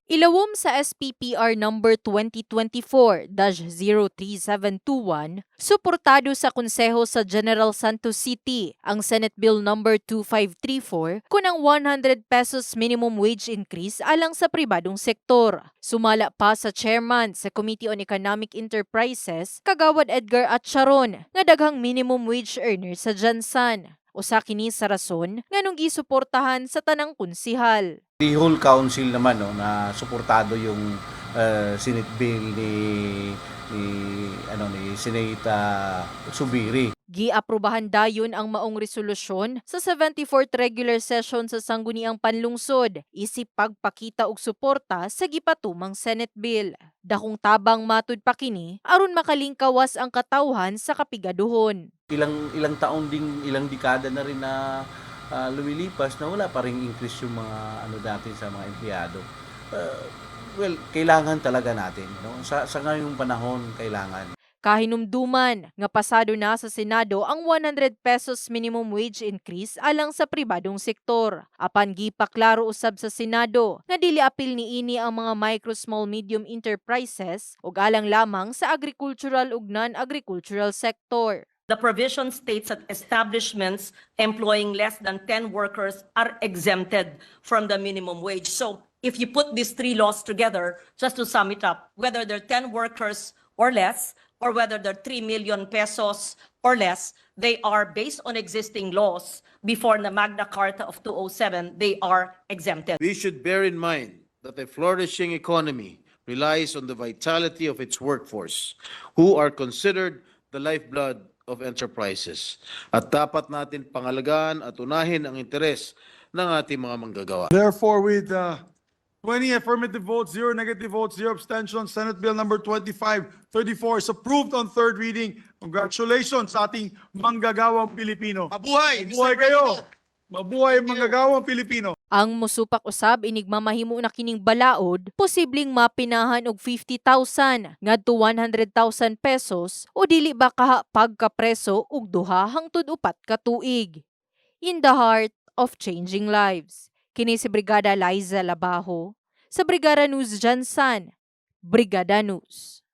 Ilawom sa SPPR number 2024-03721, suportado sa Konseho sa General Santos City ang Senate Bill number 2534 kunang 100 pesos minimum wage increase alang sa pribadong sektor. Sumala pa sa chairman sa Committee on Economic Enterprises, Kagawad Edgar Atcharon, nga daghang minimum wage earner sa Jansan. Usa kini sa rason nganong gisuportahan sa tanang konsihal. The whole council naman na suportado yung Senate bill ni Senate Subiri. Giaprubahan dayon ang maong resolusyon sa 74th regular session sa Sangguniang Panlungsod isip pagpakita og suporta sa gipatumang Senate bill. Dakong tabang matud pa kini aron makalingkawas ang katawhan sa kapigaduhon. Ilang taon ding ilang dekada na rin na lumilipas na wala pa ring increase yung mga natin sa mga empleyado. Kailangan talaga natin, no? Sa ngayong panahon kailangan. Kahinumduman nga pasado na sa Senado ang 100 pesos minimum wage increase alang sa pribadong sektor. Apan gipaklaro usab sa Senado nga dili apil niini ang mga micro, small, medium enterprises ug alang lamang sa agricultural ug non-agricultural sector. The provision states that establishments employing less than 10 workers are exempted from the minimum wage. So if you put these three laws together, just to sum it up, whether they're 10 workers or less, or whether they're 3 million pesos or less, they are based on existing laws before the Magna Carta of 207, they are exempted. We should bear in mind that a flourishing economy relies on the vitality of its workforce, who are considered the lifeblood of enterprises. At dapat natin pangalagaan at unahin ang interes ng ating mga manggagawa. Therefore, with 20 affirmative votes, 0 negative votes, 0 abstentions, Senate Bill number 2534 is approved on third reading. Congratulations sa ating manggagawang Pilipino. Mabuhay! Mabuhay kayo! Mabuhay ang manggagawang Pilipino! Ang musupak usab inig mamahimo na kining balaod, posibleng mapinahan og 50,000 ngadto 100,000 pesos o dili ba kaha pagkapreso og 2 hangtod 4 ka tuig. In the heart of changing lives. Kini si Brigada Liza Labajo sa Brigada News Jansan. Brigada News.